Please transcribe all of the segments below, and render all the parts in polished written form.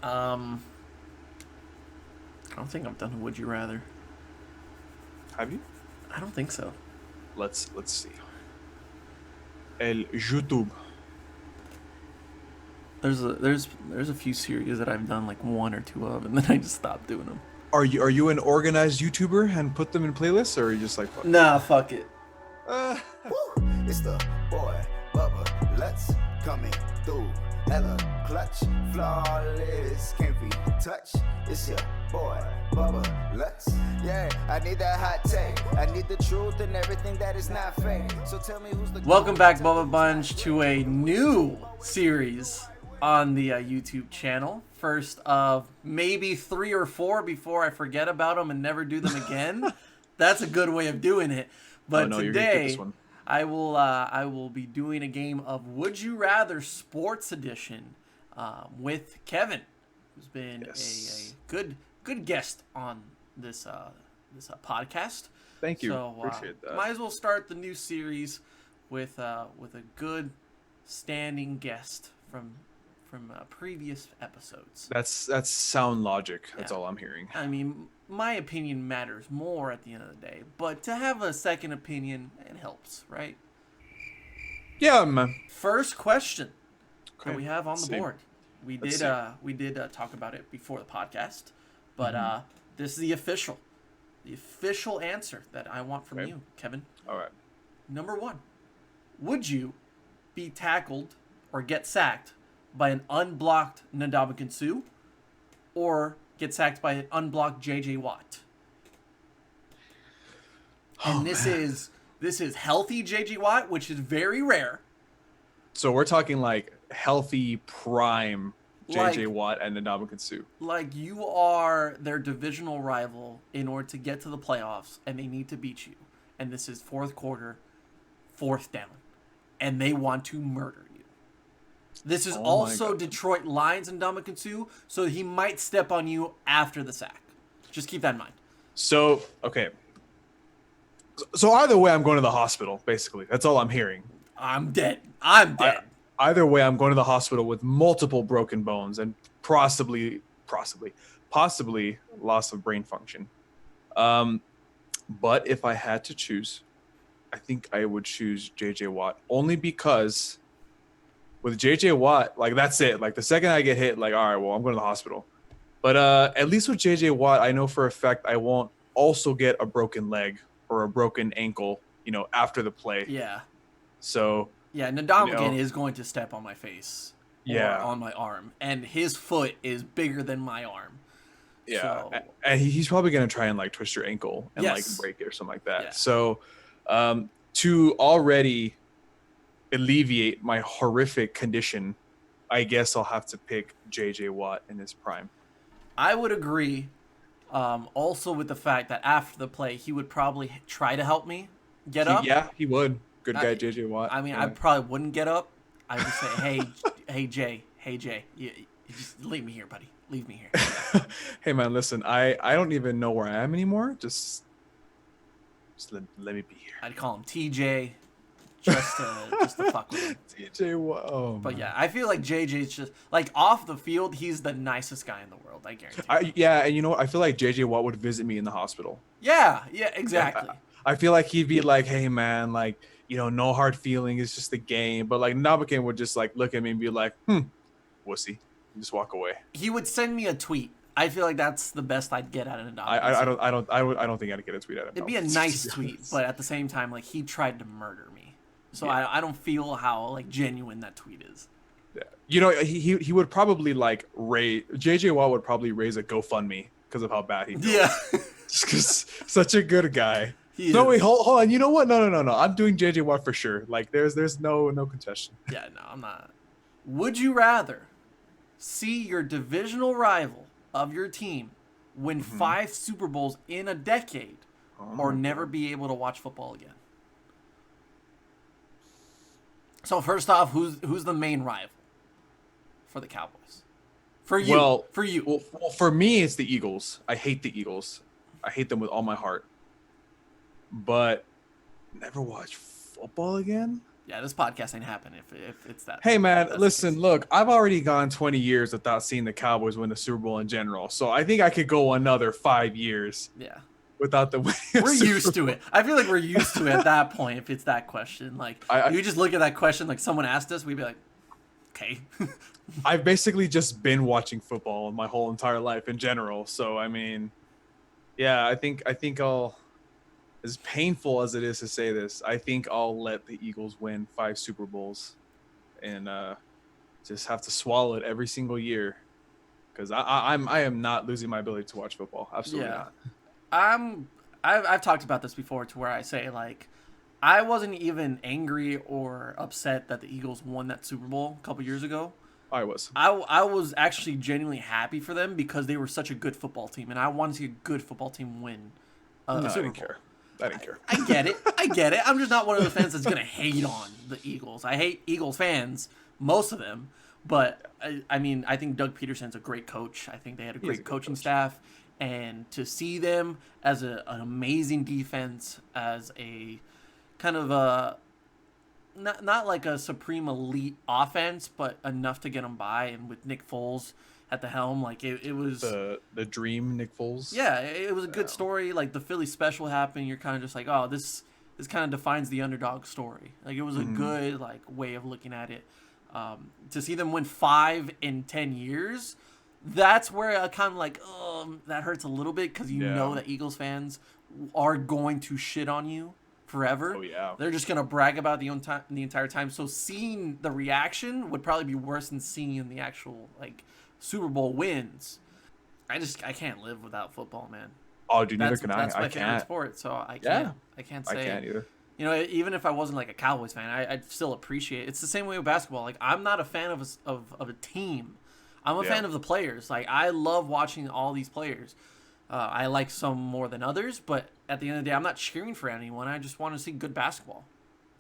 Um, I don't think I've done a Would You Rather. Have you? I don't think so. Let's see. El YouTube. There's a few series that I've done like one or two of, and then I just stopped doing them. Are you an organized YouTuber and put them in playlists, or are you just like fuck it? Nah, fuck it. Uh, Woo! It's the boy, Bubba, let's coming through. Hella clutch, flawless, can't be touched. It's your boy, Bubba, let's. Yeah, I need that hot take. I need the truth and everything that is not fake. So tell me who's the. Welcome back, Bubba Bunch, to a new series on the YouTube channel. First of maybe 3 or 4 before I forget about them and never do them again. That's a good way of doing it. But oh no, you're gonna get today, this one. I will be doing a game of Would You Rather Sports Edition with Kevin, who's been Yes. a good guest on this podcast. Thank you. So Appreciate that. might as well start the new series with a good standing guest from previous episodes. That's sound logic. That's Yeah. all I'm hearing. I mean, my opinion matters more at the end of the day, but to have a second opinion, it helps, right? Yeah, man. First question Okay. that we have on the Let's see. board. We Let's did talk about it before the podcast, but Mm-hmm. this is the official answer that I want from Okay. you, Kevin. All right. Number 1, would you be tackled or get sacked by an unblocked Ndamukong Suh, or get sacked by an unblocked JJ Watt? And this is healthy JJ Watt, which is very rare. So we're talking like healthy prime JJ Like- Watt and Ndamukong Suh. Like, you are their divisional rival in order to get to the playoffs, and they need to beat you. And this is fourth quarter, fourth down, and they want to murder you. This is Oh my also God. Detroit Lions and Ndamukong Suh, so he might step on you after the sack. Just keep that in mind. So okay. So either way, I'm going to the hospital. Basically, that's all I'm hearing. I'm dead. I'm dead. Either way, I'm going to the hospital with multiple broken bones and possibly loss of brain function. But if I had to choose, I think I would choose JJ Watt, only because with JJ Watt, like that's it. Like the second I get hit, like all right, well I'm going to the hospital. But at least with JJ Watt, I know for a fact I won't also get a broken leg or a broken ankle, after the play. Yeah. So Yeah, Ndamukong know. is going to step on my face. Yeah. Or on my arm. And his foot is bigger than my arm. yeah, So- and he's probably gonna try and like twist your ankle and like Yes. break it or something like that. Yeah. So, to already alleviate my horrific condition, I guess I'll have to pick JJ Watt in his prime. I would agree. Also with the fact that after the play, he would probably try to help me get up. Yeah, he would. Good guy, I- JJ Watt. I mean, yeah. I probably wouldn't get up. I would say, hey Jay, you just leave me here, buddy. Leave me here. Hey man, listen, I don't even know where I am anymore. Just let me be here. I'd call him TJ, just to fuck with him. JJ Watt. Oh, But man. yeah, I feel like JJ's just like off the field. He's the nicest guy in the world. I guarantee. Yeah, and you know what? I feel like JJ Watt would visit me in the hospital. Yeah, exactly. I feel like he'd be like, "Hey man, like no hard feeling. It's just a game." But like Nabakin would just like look at me and be like, "Wussy," and just walk away. He would send me a tweet. I feel like that's the best I'd get out of Ndamukong. I don't think I'd get a tweet out of him. It'd be a nice tweet, but at the same time, like, he tried to murder me. So Yeah. I don't feel how like genuine that tweet is. yeah. He would probably like raise JJ Watt would probably raise a GoFundMe because of how bad he feels. Yeah. Just 'cause such a good guy. He No, is. wait, hold on. You know what? No. I'm doing JJ Watt for sure. Like, there's no contestation. Yeah, no, I'm not. Would you rather see your divisional rival of your team win 5 Super Bowls in a decade, or never be able to watch football again? So first off, who's the main rival for the Cowboys? For you. Well, for you. Well, for me, it's the Eagles. I hate the Eagles. I hate them with all my heart. But never watch football again? Yeah, this podcast ain't happening if it's that. Hey man, that's the listen, case. look, I've already gone 20 years without seeing the Cowboys win the Super Bowl in general, so I think I could go another 5 years Yeah. without the winning. We're used to it. I feel like we're used to it at that point if it's that question. Like, you just look at that question like someone asked us, we'd be like, okay. I've basically just been watching football my whole entire life in general, so I mean, yeah, I think I'll, as painful as it is to say this, I think I'll let the Eagles win 5 Super Bowls and just have to swallow it every single year because I am not losing my ability to watch football. Absolutely Yeah. not. I've talked about this before to where I say, like, I wasn't even angry or upset that the Eagles won that Super Bowl a couple years ago. I was. I was actually genuinely happy for them because they were such a good football team, and I wanted to see a good football team win No, a I Super didn't Bowl. care. I didn't care. I get it. I get it. I'm just not one of the fans that's gonna hate on the Eagles. I hate Eagles fans, most of them, but I mean, I think Doug Peterson's a great coach. I think they had a He is great a good coaching coach. staff, and to see them as an amazing defense, as a kind of a not like a supreme elite offense, but enough to get them by, and with Nick Foles at the helm, like it was. The dream Nick Foles. Yeah, it was a good story. Like the Philly special happened, you're kind of just like, oh, this kind of defines the underdog story. Like it was a good like way of looking at it. To see them win 5 in 10 years, that's where I kind of like, that hurts a little bit because you Yeah. know that Eagles fans are going to shit on you forever. Oh, yeah. They're just gonna brag about the entire time. So seeing the reaction would probably be worse than seeing the actual like Super Bowl wins. I can't live without football, man. Oh, dude, neither That's can I. that's my I favorite can't. sport, so I Yeah. can't I say. can't either. You know, even if I wasn't like a Cowboys fan, I'd still appreciate it. It's the same way with basketball. Like I'm not a fan of a team. I'm a Yeah. fan of the players. Like I love watching all these players. I like some more than others, but at the end of the day, I'm not cheering for anyone. I just want to see good basketball.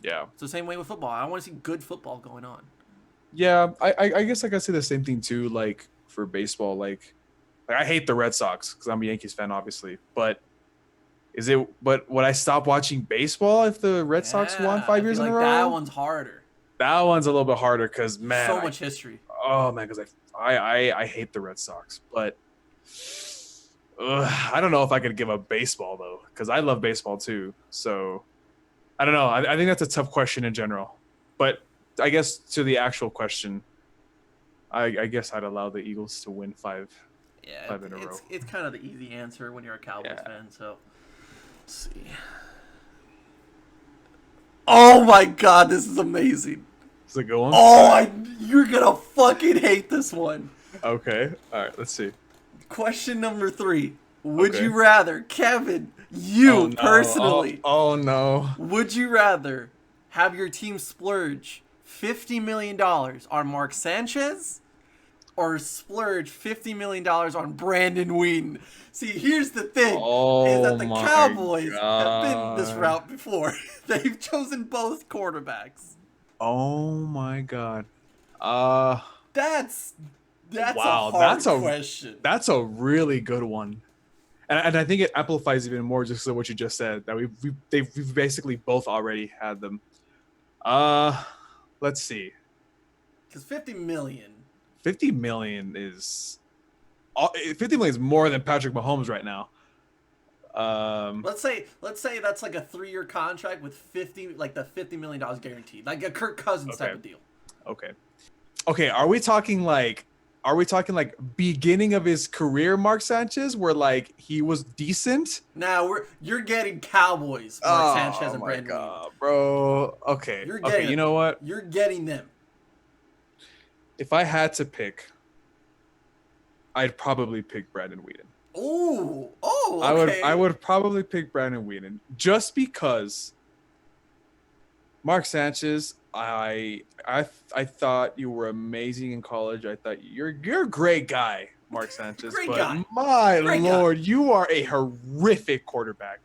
Yeah. It's the same way with football. I want to see good football going on. Yeah, I guess I could say the same thing too. Like for baseball, like I hate the Red Sox because I'm a Yankees fan, obviously. But would I stop watching baseball if the Red Sox won Yeah, 5 I years feel in a like row? That one's harder. That one's a little bit harder because man, So much history. oh man, because I hate the Red Sox, but I don't know if I could give up baseball though because I love baseball too. So I don't know. I think that's a tough question in general, but I guess to the actual question, I guess I'd allow the Eagles to win 5. Yeah, 5 in a row. it's kind of the easy answer when you're a Cowboys Yeah. fan. So, let's see. Oh my God, this is amazing. Is it a good one? Oh, you're gonna fucking hate this one. Okay. All right. Let's see. Question number 3. Would Okay. you rather, Kevin, you Oh, no. personally, Oh no. would you rather have your team splurge $50 million on Mark Sanchez or splurge $50 million on Brandon Whedon? See, here's the thing, is that the Oh my Cowboys have been this God. route before. They've chosen both quarterbacks. Oh my God. That's Wow, a hard question. That's a really good one, and I think it amplifies even more just so what you just said that we've basically both already had them. Let's see. Because 50 million. 50 million is 50 million is more than Patrick Mahomes right now. Let's say that's like a 3-year contract with the $50 million guaranteed, like a Kirk Cousins type Okay. of deal. Okay. Are we talking like beginning of his career, Mark Sanchez, where like he was decent? Now you're getting Cowboys, Mark Sanchez and my Brandon Whedon. God, bro. Okay. You're Okay. getting You know what? You're getting them. If I had to pick, I'd probably pick Brandon Whedon. Oh, okay. I would probably pick Brandon Whedon just because Mark Sanchez, I thought you were amazing in college. I thought you're a great guy, Mark Sanchez. Great but guy. my Great guy. Lord, you are a horrific quarterback.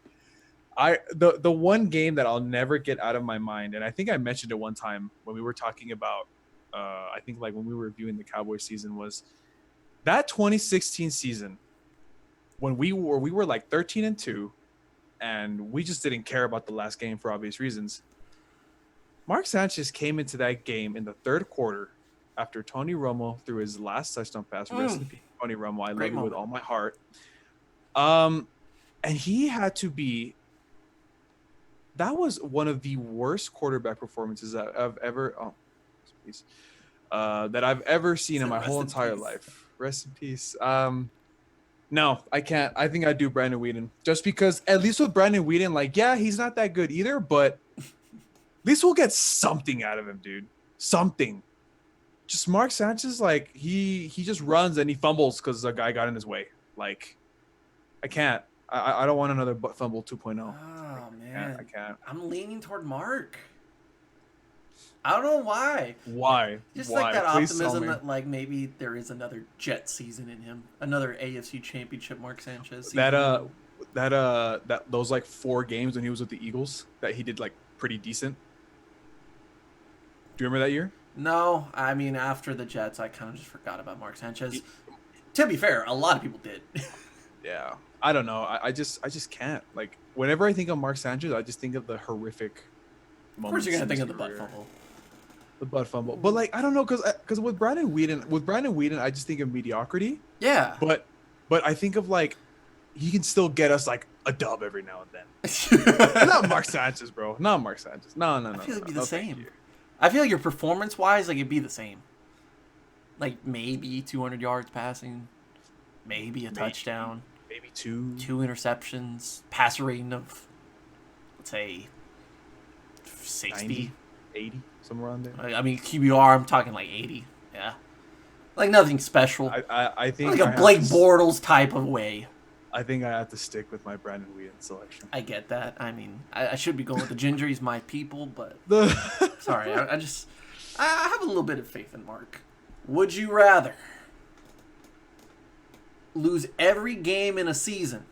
The one game that I'll never get out of my mind, and I think I mentioned it one time when we were talking about I think like when we were reviewing the Cowboys season, was that 2016 season when we were like 13-2 and we just didn't care about the last game for obvious reasons. Mark Sanchez came into that game in the third quarter after Tony Romo threw his last touchdown pass. Rest in peace, Tony Romo. I love you with all my heart. And he had to be. That was one of the worst quarterback performances that I've ever. Oh, please. That I've ever seen in my whole entire life. Rest in peace. No, I can't. I think I'd do Brandon Weeden. Just because, at least with Brandon Weeden, like, yeah, he's not that good either, but at least we'll get something out of him, dude. Something. Just Mark Sanchez, like, he just runs and he fumbles because a guy got in his way. Like, I can't. I don't want another fumble 2.0. Oh, man. I can't. I'm leaning toward Mark. I don't know why. Why? Just why? like that Please optimism that like maybe there is another Jet season in him, another AFC Championship Mark Sanchez season. Those like 4 games when he was with the Eagles that he did like pretty decent. Do you remember that year? No, I mean after the Jets, I kind of just forgot about Mark Sanchez. To be fair, a lot of people did. Yeah, I don't know. I just can't. Like whenever I think of Mark Sanchez, I just think of the horrific. Of course, you're gonna think of the butt fumble. The butt fumble, but like I don't know, because with Brandon Weeden, I just think of mediocrity. Yeah. But I think of like he can still get us like a dub every now and then. Not Mark Sanchez, bro. Not Mark Sanchez. No. I feel it'd be the same. I feel like your performance wise, like it'd be the same. Like maybe 200 yards passing, maybe a touchdown, maybe 2 interceptions, passer rating of let's say 60, 90, 80, somewhere around there. I mean QBR, I'm talking like 80. Yeah, like nothing special. I think like a Blake Bortles type of way. I think I have to stick with my Brandon Weeden selection. I get that. I mean, I should be going with the Ginger. He's my people, but sorry, I have a little bit of faith in Mark. Would you rather lose every game in a season?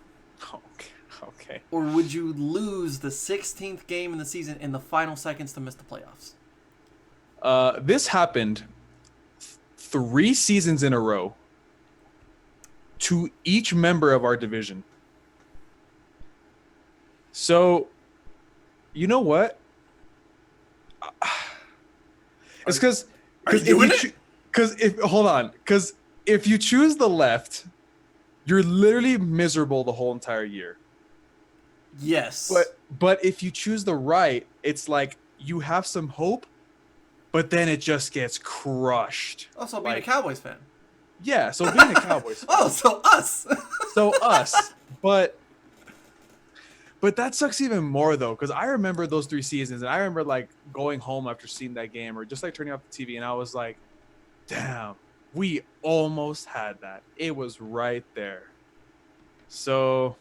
Okay. Or would you lose the 16th game in the season in the final seconds to miss the playoffs? This happened 3 seasons in a row to each member of our division. So, you know what? It's because if you choose the left, you're literally miserable the whole entire year. Yes. But if you choose the right, it's like you have some hope, but then it just gets crushed. Also, being a Cowboys fan. Yeah, so being a Cowboys fan. Oh, so us. But that sucks even more though, because I remember those 3 seasons, and I remember like going home after seeing that game, or just like turning off the TV, and I was like, "Damn, we almost had that. It was right there." So,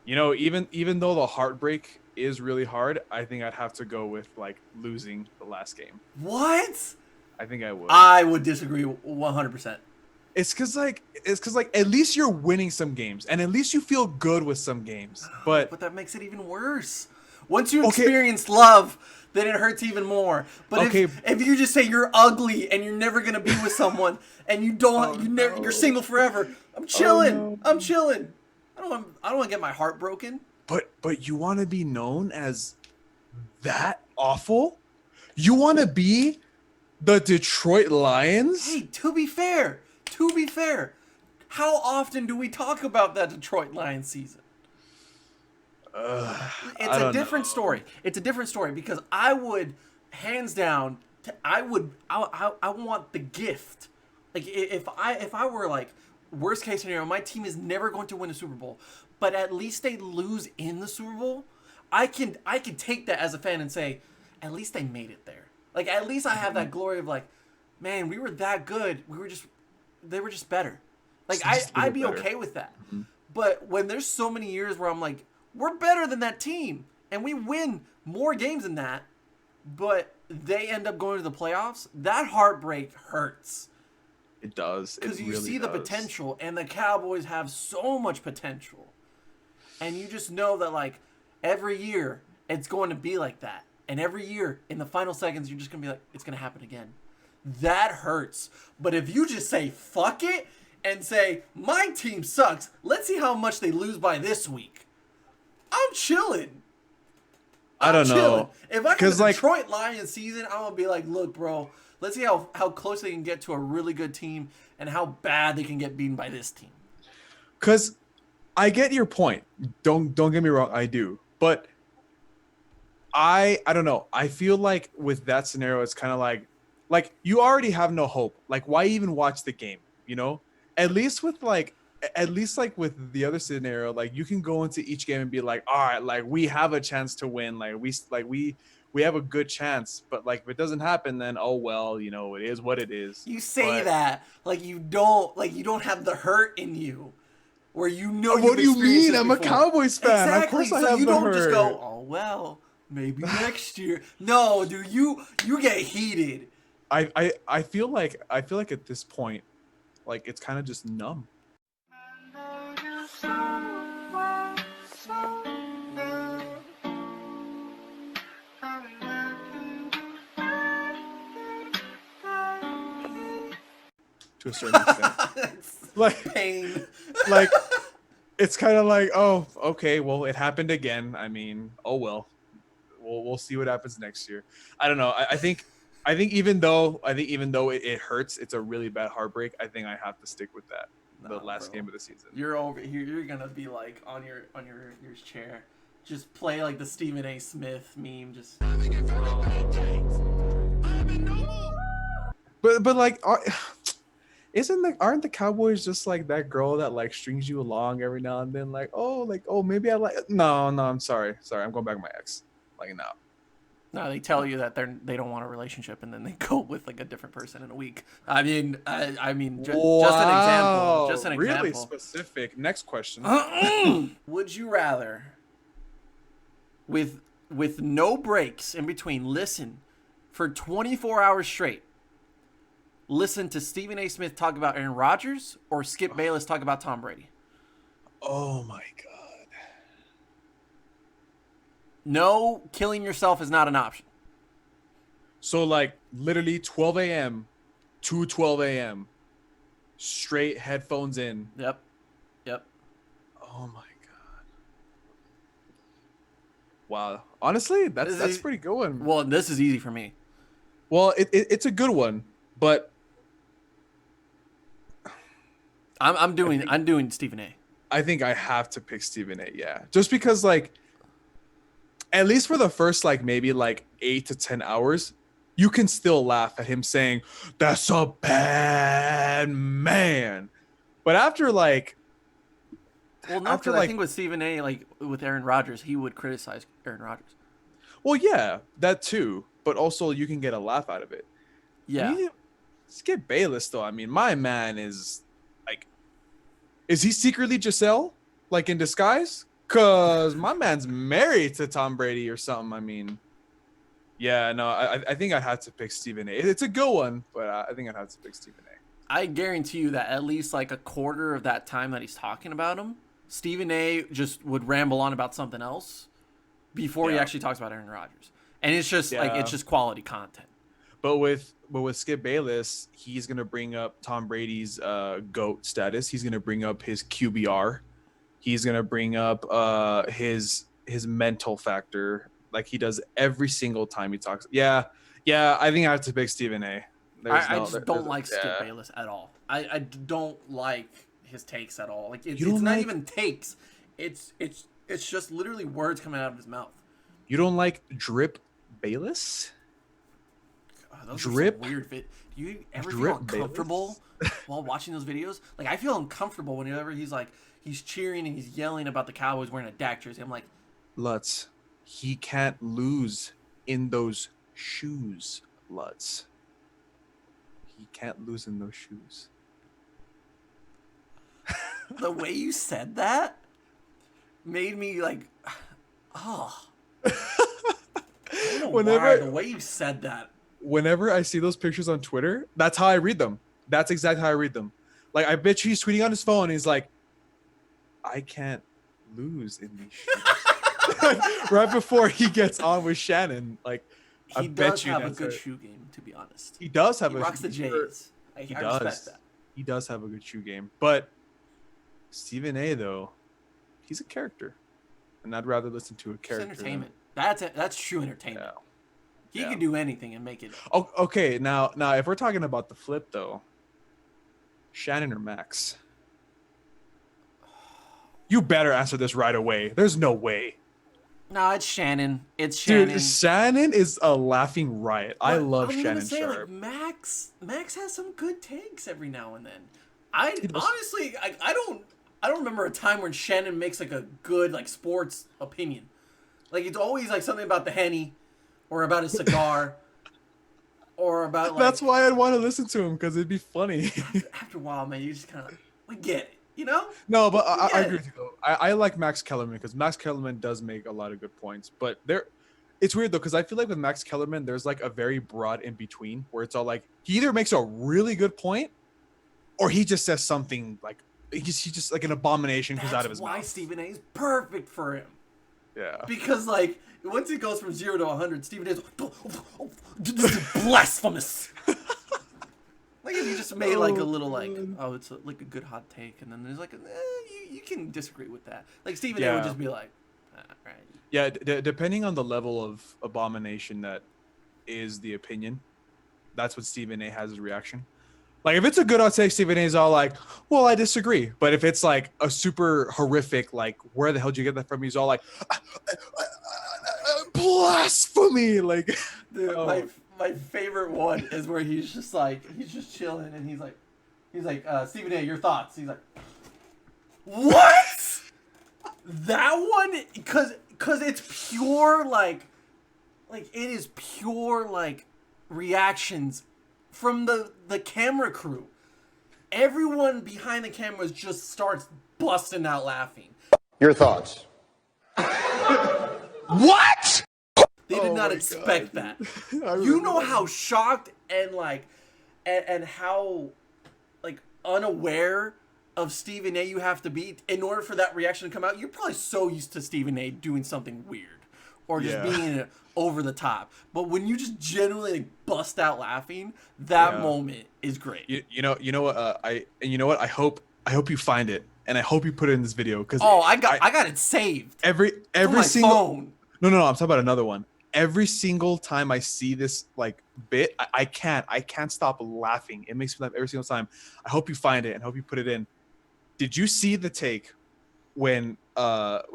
you know, even though the heartbreak is really hard, I think I'd have to go with like losing the last game. What? I think I would. I would disagree 100%. It's because at least you're winning some games, and at least you feel good with some games. But that makes it even worse. Once you experience love, then it hurts even more. But if you just say you're ugly and you're never gonna be with someone, and you don't, you're single forever. I'm chilling. I'm chilling. I don't want to get my heart broken. But you want to be known as that awful? You want to be the Detroit Lions? Hey, to be fair, how often do we talk about that Detroit Lions season? It's a different story. It's a different story because I would, hands down, I want the gift. Like if I were like worst case scenario, my team is never going to win a Super Bowl, but at least they lose in the Super Bowl. I can take that as a fan and say, at least they made it there. Like at least I have that glory of like, man, we were that good. They were just better. Like I'd be okay with that. Mm-hmm. But when there's so many years where I'm like, we're better than that team, and we win more games than that, but they end up going to the playoffs, that heartbreak hurts. It does. Because you see the potential, and the Cowboys have so much potential. And you just know that, like, every year it's going to be like that. And every year, in the final seconds, you're just going to be like, it's going to happen again. That hurts. But if you just say, fuck it, and say, my team sucks, let's see how much they lose by this week. I'm chilling. I don't know. If I get 'Cause, the like- Detroit Lions season, I'm gonna be like, look, bro, let's see how close they can get to a really good team and how bad they can get beaten by this team. Because I get your point. Don't get me wrong, I do. But I don't know. I feel like with that scenario, it's kind of like you already have no hope. Like, why even watch the game? You know, at least with like with the other scenario, like you can go into each game and be like, all right, like we have a chance to win. Like we have a good chance. But like if it doesn't happen, then oh well, you know, it is what it is. You say But- that like you don't have the hurt in you, where you know. What you've do you experienced mean? it I'm a before. Cowboys fan. Exactly. Of course I So have you the don't just hurt. go, oh well, maybe next year. No, dude, you get heated. I feel like at this point, like it's kind of just numb. To a certain extent. It's Like pain. like it's kind of like, oh, okay, well, it happened again. I mean, oh well, we'll see what happens next year. I don't know. I think even though it hurts, it's a really bad heartbreak. I think I have to stick with that. The Nah, last bro. game of the season. You're over here. You're gonna be like on your chair. Just play like the Stephen A. Smith meme. Just But like, aren't the Cowboys just like that girl that like strings you along every now and then? Like, oh, maybe I like. No, I'm sorry, I'm going back to my ex. Like, no. no, they tell you that they don't want a relationship, and then they go with like a different person in a week. I mean, just an example. Just an really example. specific. Next question. Would you rather, with no breaks in between, listen for 24 hours straight, listen to Stephen A. Smith talk about Aaron Rodgers, or Skip Bayless talk about Tom Brady? Oh my god. No, killing yourself is not an option. So like literally 12 a.m. to 12 a.m. straight headphones in. Yep. Oh my god. Wow. Honestly, that's This is- pretty good one. Well, this is easy for me. Well, it's a good one, but I'm doing Stephen A. I think I have to pick Stephen A. Yeah, just because like, at least for the first like maybe like 8 to 10 hours, you can still laugh at him saying that's a bad man. But after like, Well, no, After, because I like- think with Stephen A. like with Aaron Rodgers, he would criticize Aaron Rodgers. well, yeah, that too. But also you can get a laugh out of it. Yeah. Skip Bayless though. I mean, my man is like, is he secretly Giselle like in disguise? Cause my man's married to Tom Brady or something. I mean, yeah, no, I think I'd have to pick Stephen A. It's a good one, but I think I'd have to pick Stephen A. I guarantee you that at least like a quarter of that time that he's talking about him, Stephen A. just would ramble on about something else before he Yeah. actually talks about Aaron Rodgers. And it's just like Yeah. it's just quality content. But with Skip Bayless, he's gonna bring up Tom Brady's GOAT status. He's gonna bring up his QBR. He's gonna bring up his mental factor, like he does every single time he talks. Yeah. I think I have to pick Stephen A. I just don't like Skip Bayless at all. I don't like his takes at all. Like it's don't not like- even takes. It's just literally words coming out of his mouth. You don't like Drip Bayless? God, those Drip? are some weird do you ever feel Drip uncomfortable while watching those videos? Like I feel uncomfortable whenever he's cheering and he's yelling about the Cowboys wearing a Dak jersey. I'm like, Lutz, he can't lose in those shoes, Lutz. He can't lose in those shoes. the way you said that made me like, oh. I don't know Whenever- why, the way you said that. Whenever I see those pictures on Twitter, that's how I read them. That's exactly how I read them. Like, I bet you he's tweeting on his phone and he's like, I can't lose in these shoes. Right before he gets on with Shannon. Like, I He bet does you have a that's good it. shoe game, to be honest. He does have He a rocks the J's. I does. respect that. He does have a good shoe game. But Stephen A, though, he's a character. And I'd rather listen to a It's character. entertainment. That's true entertainment. Yeah. He Yeah. could do anything and make it. Oh, okay. Now, if we're talking about the flip though, Shannon or Max? You better answer this right away. There's no way. No, it's Shannon. It's Shannon. Dude, Shannon is a laughing riot. I But love I'm Shannon gonna say, Sharp. like, Max has some good takes every now and then. I does. honestly, I don't remember a time when Shannon makes like a good like sports opinion. Like it's always like something about the Henny, or about his cigar, or about like. That's why I'd want to listen to him because it'd be funny. After a while, man, you just kind of we get it, you know? No, but I Yeah. agree with you. Though. I like Max Kellerman because Max Kellerman does make a lot of good points. But it's weird though because I feel like with Max Kellerman, there's like a very broad in between where it's all like he either makes a really good point, or he just says something like he just like an abomination comes out of his That's why mouth. Stephen A is perfect for him. Yeah. Because like once it goes from 0 to 100, Stephen A is this is blasphemous. Like if you just made like a little like it's like a good hot take, and then there's like you can disagree with that. Like Stephen A would Yeah. just be like, right. Yeah, depending on the level of abomination that is the opinion, that's what Stephen A has as a reaction. Like if it's a good hot take, Stephen A is all like, "Well, I disagree." But if it's like a super horrific, like, "Where the hell did you get that from?" He's all like, "Blasphemy!" Like, Dude, oh. my favorite one is where he's just chilling, and he's like Stephen A, your thoughts? He's like, what? That one, cause it's pure like it is pure like reactions from the camera crew. Everyone behind the cameras just starts busting out laughing. Your thoughts? What? They did Oh not my expect God. that. I You remember know that. how shocked and like and how like unaware of Stephen A you have to be in order for that reaction to come out. You're probably so used to Stephen A doing something weird or just Yeah. being over the top. But when you just genuinely like, bust out laughing, that Yeah. moment is great. You know what you know what I hope you find it and I hope you put it in this video because Oh, I got it saved. every On my single phone. no I'm talking about another one. Every single time I see this like bit, I can't stop laughing. It makes me laugh every single time. I hope you find it and hope you put it in. Did you see the take when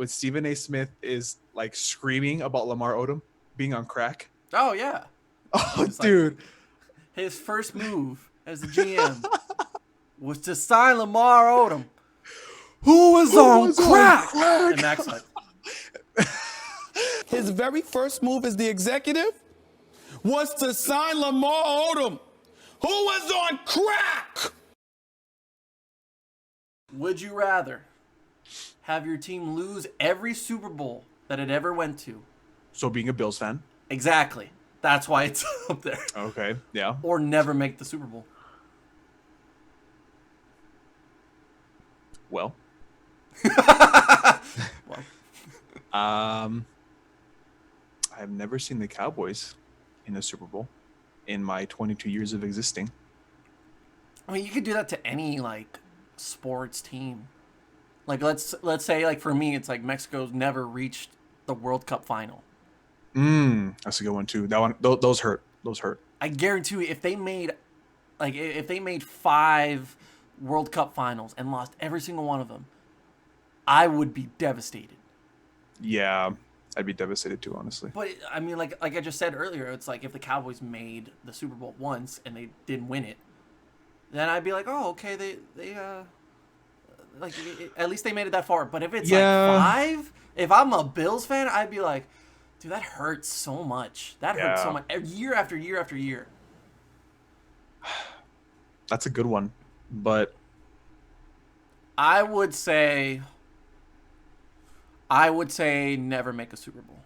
Stephen A. Smith is like screaming about Lamar Odom being on crack? Oh yeah. Oh, It's like- dude. His first move as the GM was to sign Lamar Odom, who was on crack. And Max like, His very first move as the executive was to sign Lamar Odom, who was on crack. would you rather have your team lose every Super Bowl that it ever went to? So being a Bills fan. Exactly. That's why it's up there. Okay. Yeah. Or never make the Super Bowl. Well. Well, I've never seen the Cowboys in the Super Bowl in my 22 years of existing. I mean, you could do that to any like sports team. Like let's say like for me, it's like Mexico's never reached the World Cup final. That's a good one too. That one, those hurt. Those hurt. I guarantee you, if they made 5 World Cup finals and lost every single one of them, I would be devastated. Yeah, I'd be devastated too, honestly. But I mean, like I just said earlier, it's like if the Cowboys made the Super Bowl once and they didn't win it, then I'd be like, oh, okay, they at least they made it that far. But if it's Yeah. like 5, if I'm a Bills fan, I'd be like, dude, that hurts so much. That hurts so Yeah. much. Year after year after year. That's a good one, but I would say never make a Super Bowl.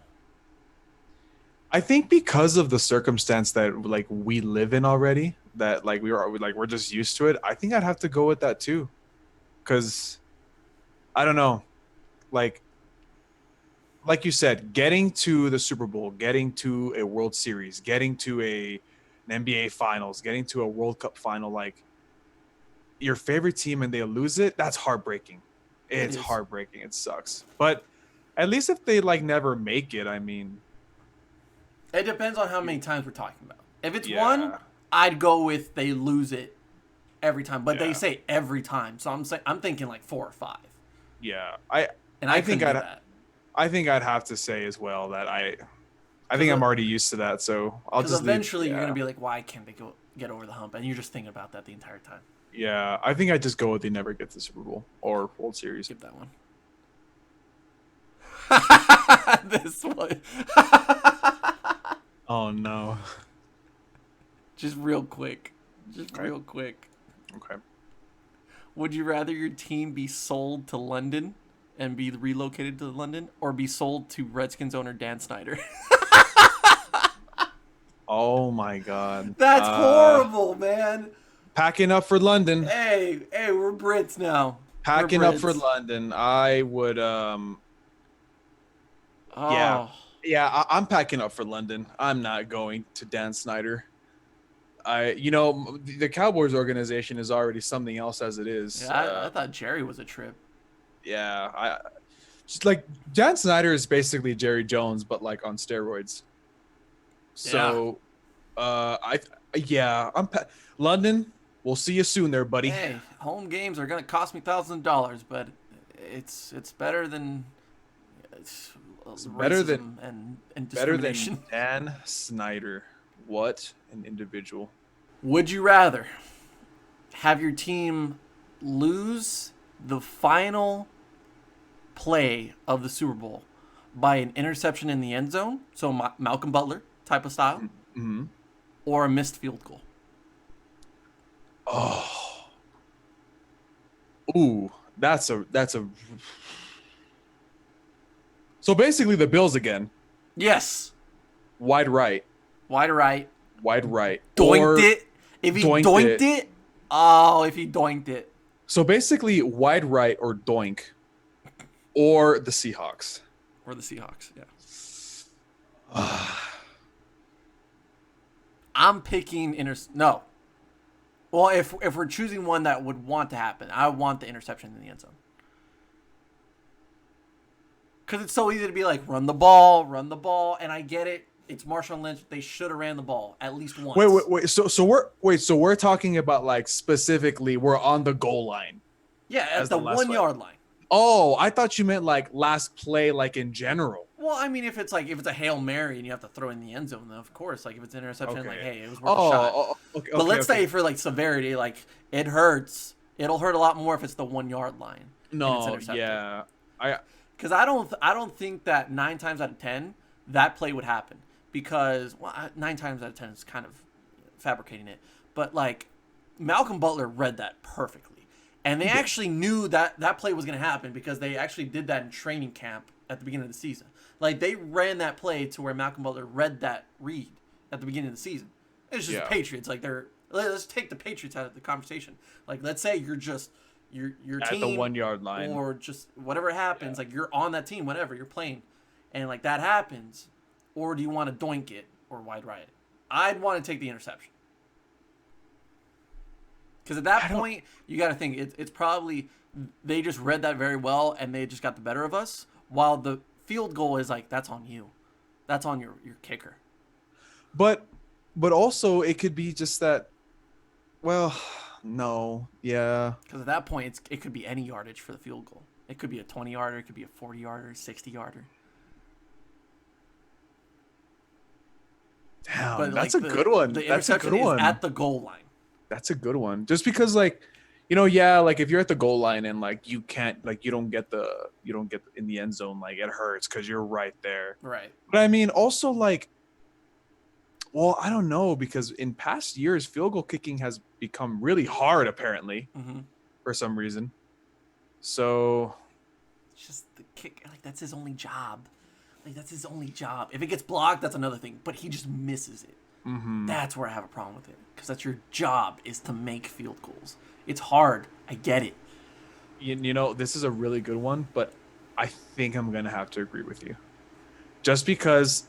I think because of the circumstance that like we live in already, that like we're just used to it. I think I'd have to go with that too, because I don't know, like you said, getting to the Super Bowl, getting to a World Series, getting to an NBA Finals, getting to a World Cup final, like your favorite team and they lose it, that's heartbreaking. It's is. heartbreaking. It sucks. But at least if they like never make it, I mean, It depends on how many times we're talking about. If it's Yeah. one, I'd go with they lose it every time. But they Yeah. say every time, so I'm thinking like 4 or 5. Yeah, And I think couldn't do I'd that. I think I'd have to say as well that I think I'm already used to that, so I'll Because just eventually leave, you're yeah. gonna be like, why can't they get over the hump? And you're just thinking about that the entire time. Yeah, I think I'd just go with they never get the Super Bowl or World Series. Skip that one. This one. Oh no. Just real quick. Okay. Real quick. Okay. Would you rather your team be sold to London and be relocated to London, or be sold to Redskins owner Dan Snyder? Oh my God. That's horrible, man. Packing up for London. Hey, we're Brits now. Packing We're up for Brits. London. I would Oh. Yeah, I'm packing up for London. I'm not going to Dan Snyder. The Cowboys organization is already something else as it is. Yeah, I thought Jerry was a trip. Yeah, I just like Dan Snyder is basically Jerry Jones, but like on steroids. So, London. We'll see you soon, there, buddy. Hey, home games are gonna cost me thousands of dollars, but it's better than better than- racism and Better than discrimination. Dan Snyder. What an individual. Would you rather have your team lose the final play of the Super Bowl by an interception in the end zone, so Malcolm Butler type of style, Mm-hmm. or a missed field goal? Oh. Ooh, that's a. So basically, the Bills again. Yes, Wide right. wide right, Wide right. doinked Or- it. If he doinked doinked it. it, oh, if he doinked it. So basically, wide right or doink, or the Seahawks. Or the Seahawks, yeah. I'm picking no. Well, if we're choosing one that would want to happen, I want the interception in the end zone. Because it's so easy to be like, run the ball, and I get it. It's Marshawn Lynch. They should have ran the ball at least once. Wait. So we're talking about like specifically we're on the goal line. Yeah, as at the the last 1 play. yard line. Oh, I thought you meant like last play, like in general. Well, I mean, if it's a Hail Mary and you have to throw in the end zone, then of course, like if it's an interception, Okay. like, hey, it was worth a shot. Okay. But let's say for like severity, like it hurts. It'll hurt a lot more if it's the 1 yard line. and it's No, intercepted. yeah, Because I don't think that 9 times out of 10 that play would happen. Because 9 times out of 10 is kind of fabricating it. But like Malcolm Butler read that perfectly, and they actually knew that play was going to happen because they actually did that in training camp at the beginning of the season. Like they ran that play to where Malcolm Butler read that read at the beginning of the season. It's just the Patriots. Like let's take the Patriots out of the conversation. Like let's say you're just your at team the 1 yard line. or just whatever happens, like you're on that team, whatever you're playing, and like that happens, or do you want to doink it or wide right it? I'd want to take the interception because at that point you got to think it's probably they just read that very well and they just got the better of us. While the field goal is like that's on you, that's on your kicker. But also it could be just that. Well, no, yeah. Because at that point it could be any yardage for the field goal. It could be a 20-yarder, it could be a 40-yarder, 60-yarder. Damn, But that's like, a good one. The That's a interception good is one. at the goal line. That's a good one. Just because, like, like if you're at the goal line and like you can't, like, you don't get in the end zone, like it hurts because you're right there. Right. But I mean, also like, well, I don't know because in past years, field goal kicking has become really hard apparently Mm-hmm. for some reason. So It's just the kick. Like that's his only job. Like that's his only job. If it gets blocked, that's another thing. But he just misses it. That's where I have a problem with it because that's your job is to make field goals. It's hard. I get it. you know, this is a really good one, but I think I'm gonna have to agree with you, just because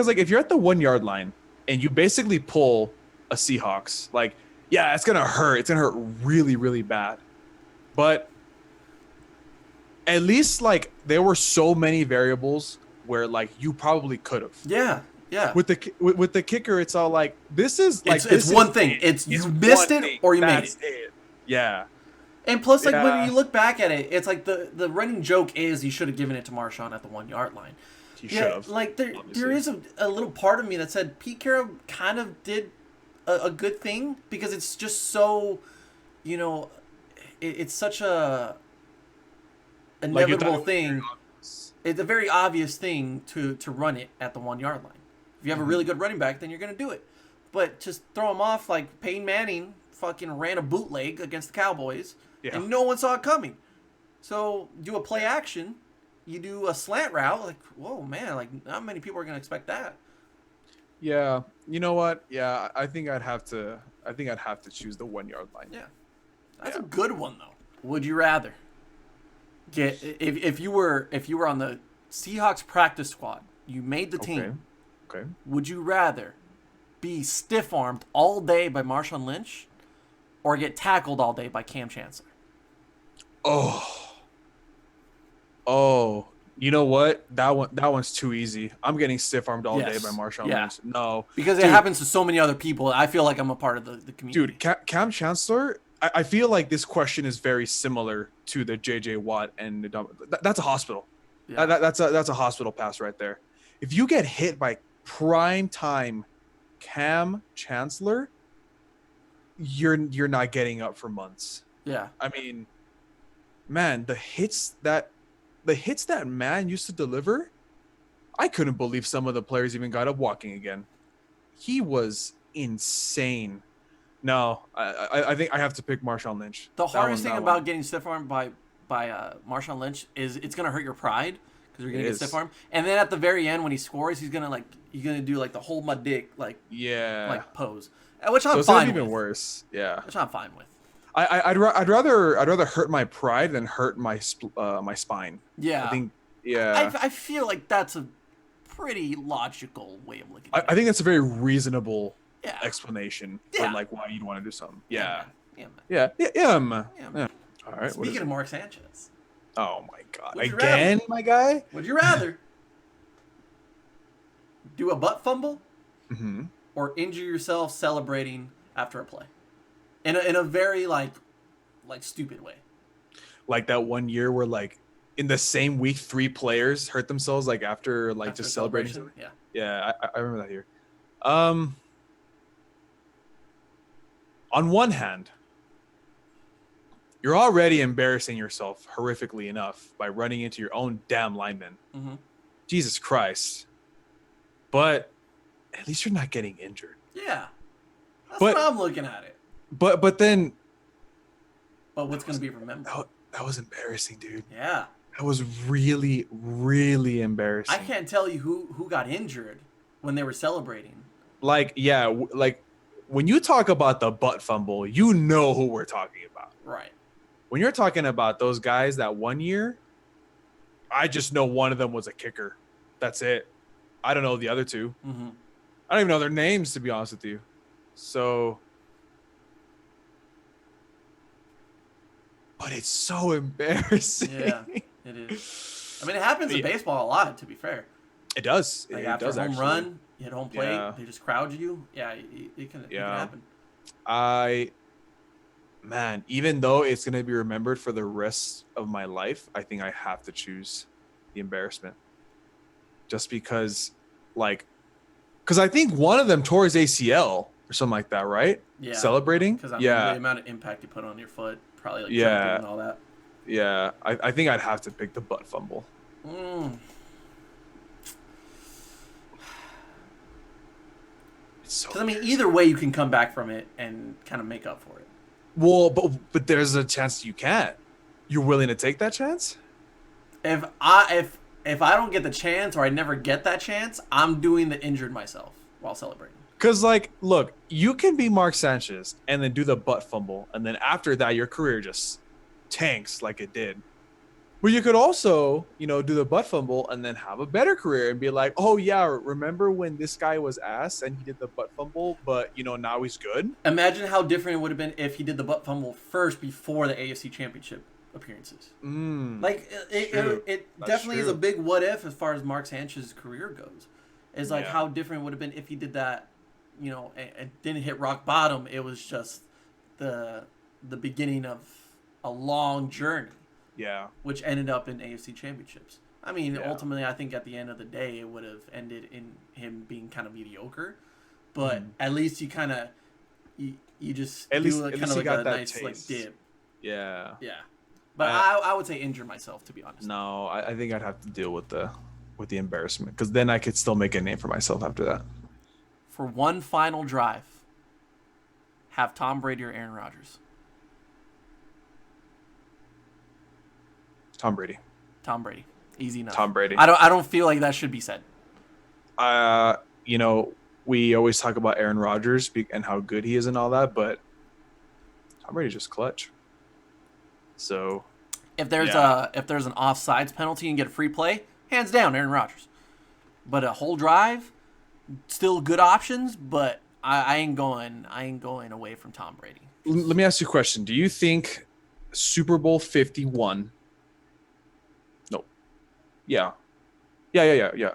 like if you're at the 1 yard line and you basically pull a Seahawks, like yeah, it's gonna hurt. It's gonna hurt really, really bad. But at least like there were so many variables where like you probably could have. Yeah, yeah. With the kicker, it's all like this is like It's one thing. It's you missed it or you made it. Yeah. And plus, like when Yeah. you look back at it, it's like the running joke is you should have given it to Marshawn at the 1 yard line. He should have. Like there obviously. is a little part of me that said Pete Carroll kind of did a good thing because it's just so, you know, it's such a Like, you thought inevitable it was thing. very obvious. It's a very obvious thing to run it at the 1 yard line. If you have a really good running back, then you're gonna do it. But just throw him off like Peyton Manning fucking ran a bootleg against the Cowboys, Yeah. and no one saw it coming. So do a play action, you do a slant route, like whoa man, like not many people are gonna expect that. Yeah. You know what? Yeah, I think I'd have to choose the 1 yard line. Yeah, that's Yeah. a good one though. Would you rather get if you were on the Seahawks practice squad, you made the team? Okay. Would you rather be stiff armed all day by Marshawn Lynch, or get tackled all day by Cam Chancellor? Oh, you know what? That one's too easy. I'm getting stiff armed all day Yes. by Marshawn Yeah. Lynch. No, Because it Dude. happens to so many other people. I feel like I'm a part of the community. dude, Cam Chancellor. I feel like this question is very similar to the JJ Watt and that's a hospital. Yeah. That's a hospital pass right there. If you get hit by prime time Cam Chancellor, you're not getting up for months. Yeah. I mean, man, the hits that man used to deliver, I couldn't believe some of the players even got up walking again. He was insane. No, I think I have to pick Marshawn Lynch. The That hardest one- thing that about one. getting stiff armed by Marshawn Lynch is it's gonna hurt your pride because you're gonna It get is. stiff armed. And then at the very end when he scores, he's gonna do like the hold my dick like Yeah, pose, which so I'm it's gonna fine be with. even worse. Yeah, Which I'm fine with. I'd rather hurt my pride than hurt my my spine. Yeah. I think yeah. I feel like that's a pretty logical way of looking I at it. think that's a very reasonable Yeah. explanation Yeah. for like why you'd want to do something. Yeah. man. Yeah, man. Yeah, man. Yeah. All right. what is Speaking it? of Mark Sanchez, Oh my god. Would you Again, rather? my guy? would you rather do a butt fumble Mm-hmm. or injure yourself celebrating after a play in a very like stupid way? Like that one year where like in the same week 3 players hurt themselves like after like After just a celebrating. celebration? Yeah, I remember that year. On one hand, you're already embarrassing yourself horrifically enough by running into your own damn lineman. Mm-hmm. Jesus Christ. But at least you're not getting injured. Yeah. That's But- what I'm looking at it. But then But what's going to be remembered? that was embarrassing, dude. Yeah. That was really, really embarrassing. I can't tell you who got injured when they were celebrating. Like, yeah, like when you talk about the butt fumble, you know who we're talking about. Right. When you're talking about those guys that one year, I just know one of them was a kicker. That's it. I don't know the other two. Mm-hmm. I don't even know their names, to be honest with you. So, but it's so embarrassing. Yeah, it is. I mean, it happens in Yeah. baseball a lot, to be fair. It does. Like It after does a home actually. run, you hit home plate, Yeah. they just crowd you. Yeah, it can Yeah. happen. Man, even though it's going to be remembered for the rest of my life, I think I have to choose the embarrassment. Just because, because I think one of them tore his ACL or something like that, right? Yeah. Celebrating? Because I mean, Yeah. the amount of impact you put on your foot, probably like Yeah. tripping and all that. Yeah. I think I'd have to pick the butt fumble. Mm. It's so Because I mean, either way, you can come back from it and kind of make up for it. Well, but there's a chance you can't. You're willing to take that chance? If I don't get the chance or I never get that chance, I'm doing the injured myself while celebrating. Because, look, you can be Mark Sanchez and then do the butt fumble, and then after that, your career just tanks like it did. But you could also, do the butt fumble and then have a better career and be like, oh, yeah, remember when this guy was ass and he did the butt fumble, but, now he's good? Imagine how different it would have been if he did the butt fumble first before the AFC Championship appearances. Mm, Like true. it That's definitely is a true. big what if as far as Mark Sanchez's career goes. Is like Yeah. how different it would have been if he did that, and didn't hit rock bottom. It was just the beginning of a long journey, Yeah. which ended up in AFC championships. I mean, Yeah. ultimately, I think at the end of the day, it would have ended in him being kind of mediocre. But at least you kind of you just At do least- a, at kind least of he like got a that nice like taste. dip. Yeah. Yeah. But I- I would say injure myself, to be honest. No, I think I'd have to deal with the embarrassment, because then I could still make a name for myself after that. For one final drive, have Tom Brady or Aaron Rodgers? Tom Brady. Tom Brady. Easy enough. Tom Brady. I don't feel like that should be said. We always talk about Aaron Rodgers and how good he is and all that, but Tom Brady's just clutch. So If there's Yeah. an offsides penalty and get a free play, hands down Aaron Rodgers. But a whole drive, still good options, but I ain't going away from Tom Brady. let me ask you a question. Do you think Super Bowl 51? No. Yeah.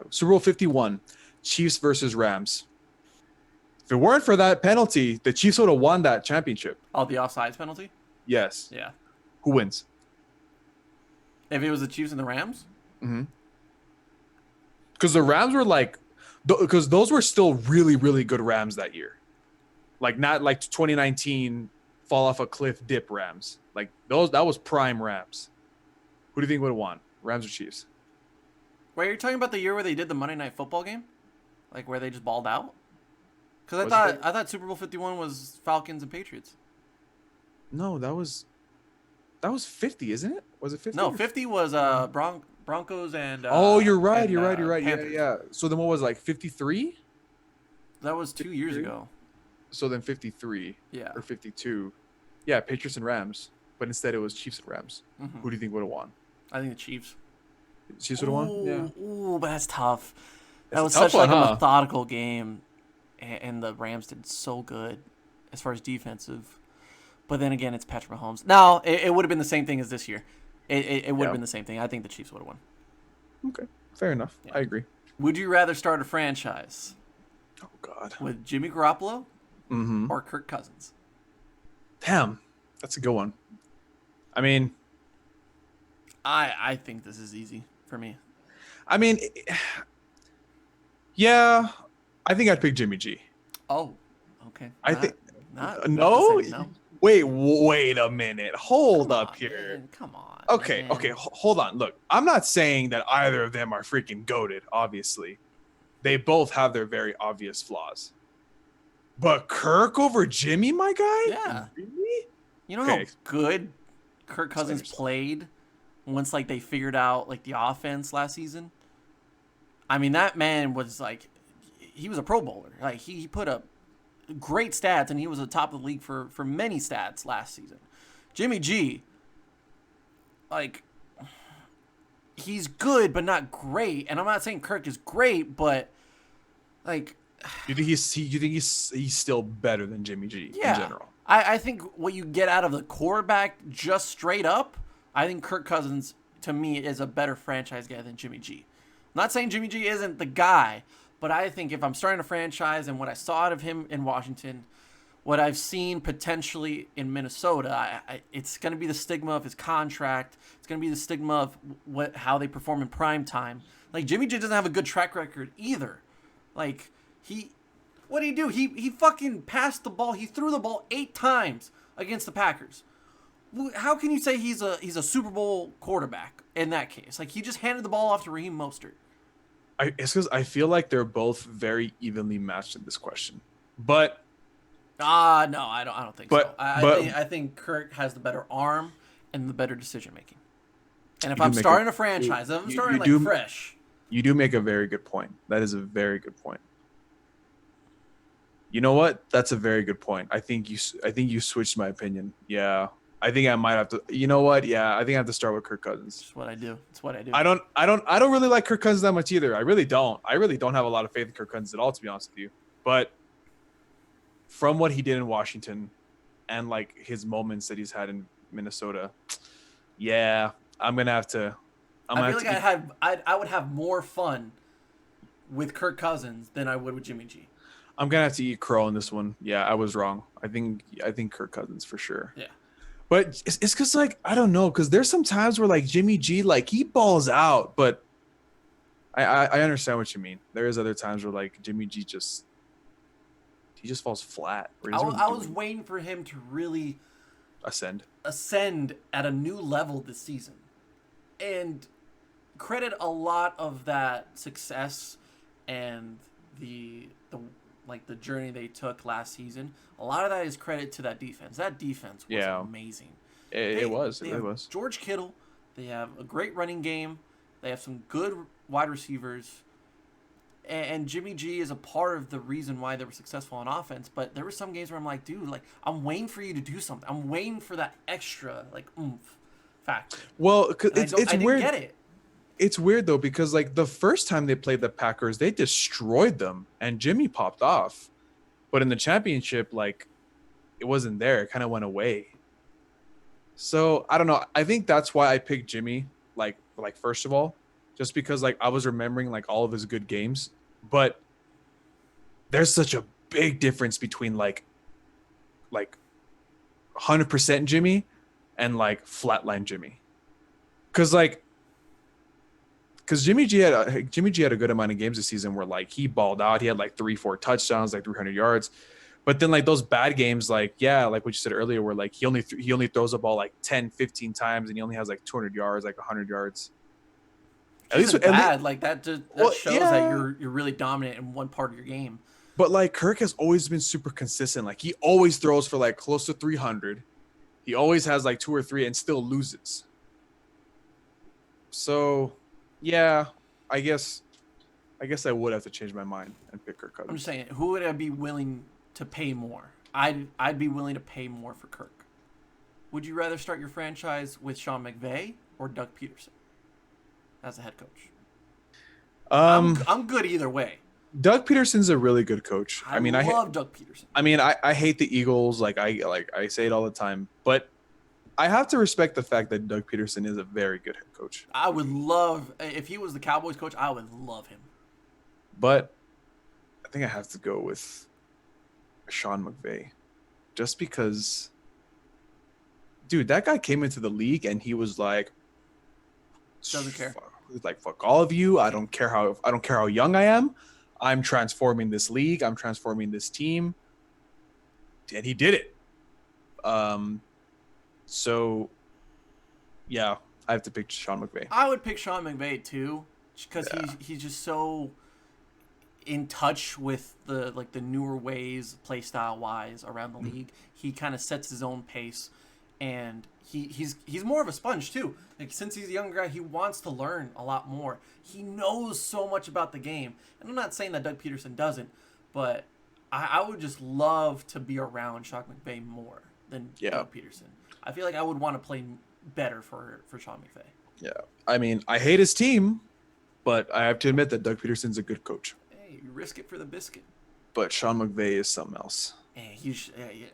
Super Bowl 51, Chiefs versus Rams. If it weren't for that penalty, the Chiefs would have won that championship. Oh, the offsides penalty? Yes. Yeah. Who wins? If it was the Chiefs and the Rams? Because the Rams were because those were still really, really good Rams that year. Like not like 2019 fall off a cliff dip Rams. Like that was prime Rams. Who do you think would have won? Rams or Chiefs? Wait, you're talking about the year where they did the Monday Night Football game? Like where they just balled out? Because Was it I thought Super Bowl 51 was Falcons and Patriots. No, that was 50, isn't it? Was it 50? No, 50 was Broncos and Oh, you're right. and, You're right. Panthers. Yeah. So then what was 53? That was 2 years 53? ago. So then 53 Yeah. or 52. Yeah, Patriots and Rams. But instead it was Chiefs and Rams. Mhm. Who do you think would have won? I think the Chiefs. Chiefs would have won? Yeah. Ooh, but that's tough. That It's a was tough such like one, a huh? methodical game, and the Rams did so good as far as defensive. But then again, it's Patrick Mahomes. No, it would have been the same thing as this year. It would have Yeah. been the same thing. I think the Chiefs would have won. Okay. Fair enough. I agree. Would you rather start a franchise Oh God. with Jimmy Garoppolo Mm-hmm. or Kirk Cousins? Damn. That's a good one. I mean, I think this is easy for me. Yeah, I think I'd pick Jimmy G. Oh, okay. I think- not No? the same, no. Wait a minute. Hold Come up on, here. man, come on. Okay, man. okay, hold on. Look, I'm not saying that either of them are freaking goated, obviously. They both have their very obvious flaws. But Kirk over Jimmy, my guy? Yeah. Really? You know Okay. how good Kirk Cousins yourself. played once like they figured out like the offense last season? I mean, that man was like, he was a Pro Bowler. Like he put up great stats, and he was at the top of the league for many stats last season. Jimmy G, like, he's good but not great. And I'm not saying Kirk is great, but like, You think he's still better than Jimmy G yeah, in general? I think what you get out of the quarterback just straight up, I think Kirk Cousins to me is a better franchise guy than Jimmy G. I'm not saying Jimmy G isn't the guy, but I think if I'm starting a franchise and what I saw out of him in Washington, what I've seen potentially in Minnesota, it's going to be the stigma of his contract. It's going to be the stigma of how they perform in prime time. Like Jimmy G doesn't have a good track record either. Like what did he do? He fucking passed the ball. He threw the ball 8 times against the Packers. How can you say he's a Super Bowl quarterback in that case? Like he just handed the ball off to Raheem Mostert. It's because I feel like they're both very evenly matched in this question. But No, I don't think so. But- I think Kirk has the better arm and the better decision making. And if You I'm do make starting a- a franchise, if I'm you starting do- fresh. you do make a very good point. That is a very good point. You know what? That's a very good point. I think you switched my opinion. Yeah. I think I might have to. You know what? Yeah, I think I have to start with Kirk Cousins. It's what I do. It's what I do. I don't really like Kirk Cousins that much either. I really don't have a lot of faith in Kirk Cousins at all, to be honest with you. But from what he did in Washington and like his moments that he's had in Minnesota, Yeah, I'm gonna have to. I'm I gonna feel have like to. I would have more fun with Kirk Cousins than I would with Jimmy G. I'm gonna have to eat crow on this one. Yeah, I was wrong. I think Kirk Cousins for sure. Yeah. But it's because like I don't know, because there's some times where like Jimmy G like he balls out, but I understand what you mean. There is other times where like Jimmy G just falls flat. Or he doesn't really I do was waiting for him to really ascend. ascend at a new level this season, and credit a lot of that success and the like the journey they took last season. A lot of that is credit to that defense. That defense was amazing. It was. They It have was. George Kittle. They have a great running game. They have some good wide receivers. And Jimmy G is a part of the reason why they were successful on offense. But there were some games where I'm like, dude, like I'm waiting for you to do something. I'm waiting for that extra like oomph factor. Well, And it's I didn't weird. get it. It's weird though because like the first time they played the Packers, they destroyed them, and Jimmy popped off. But in the championship, like it wasn't there. It kind of went away. So I don't know. I think that's why I picked Jimmy. Like first of all, just because like I was remembering like all of his good games, but there's such a big difference between like 100% Jimmy and like flatline Jimmy, because Jimmy G had a good amount of games this season where like he balled out. He had like 3-4 touchdowns, like 300 yards. But then like those bad games, like like what you said earlier, where like he only throws the ball like 10, 15 times, and he only has like 200 yards, like 100 yards. At least bad. Like that just shows that you're really dominant in one part of your game. But like Kirk has always been super consistent. Like he always throws for like close to 300. He always has like 2 or 3 and still loses. So yeah, I guess I would have to change my mind and pick Kirk Cousins. I'm just saying, who would I be willing to pay more? I'd be willing to pay more for Kirk. Would you rather start your franchise with Sean McVay or Doug Peterson as a head coach? I'm good either way. Doug Peterson's a really good coach. I love Doug Peterson. I mean, I hate the Eagles. I say it all the time, but I have to respect the fact that Doug Peterson is a very good head coach. I would love if he was the Cowboys coach. I would love him. But I think I have to go with Sean McVay, just because, dude, that guy came into the league and he was like, doesn't care. He's like, fuck all of you. I don't care how young I am. I'm transforming this league. I'm transforming this team. And he did it. So yeah, I have to pick Sean McVay. I would pick Sean McVay too, because he's just so in touch with the newer ways, play style wise, around the league. He kind of sets his own pace, and he's more of a sponge too. Like since he's a younger guy, he wants to learn a lot more. He knows so much about the game, and I'm not saying that Doug Peterson doesn't, but I would just love to be around Sean McVay more than Doug Peterson. I feel like I would want to play better for Sean McVay. Yeah, I mean, I hate his team, but I have to admit that Doug Peterson's a good coach. Hey, you risk it for the biscuit. But Sean McVay is something else. Hey,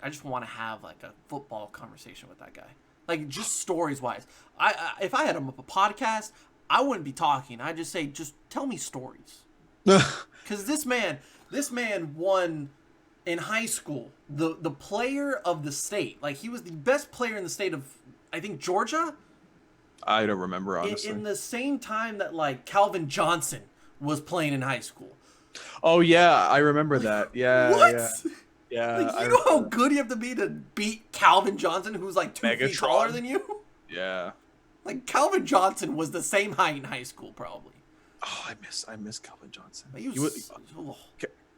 I just want to have like a football conversation with that guy. Like just stories wise. If I had a podcast, I wouldn't be talking. I'd just say, just tell me stories. Because this man won in high school the player of the state. Like he was the best player in the state of, I think, Georgia. I don't remember, honestly. In the same time that like Calvin Johnson was playing in high school. Oh yeah, I remember that. Yeah. What? Yeah. Like, you know how good you have to be to beat Calvin Johnson, who's like 2 feet taller than you? Yeah. Like Calvin Johnson was the same height in high school, probably. Oh, I miss Calvin Johnson. Oh.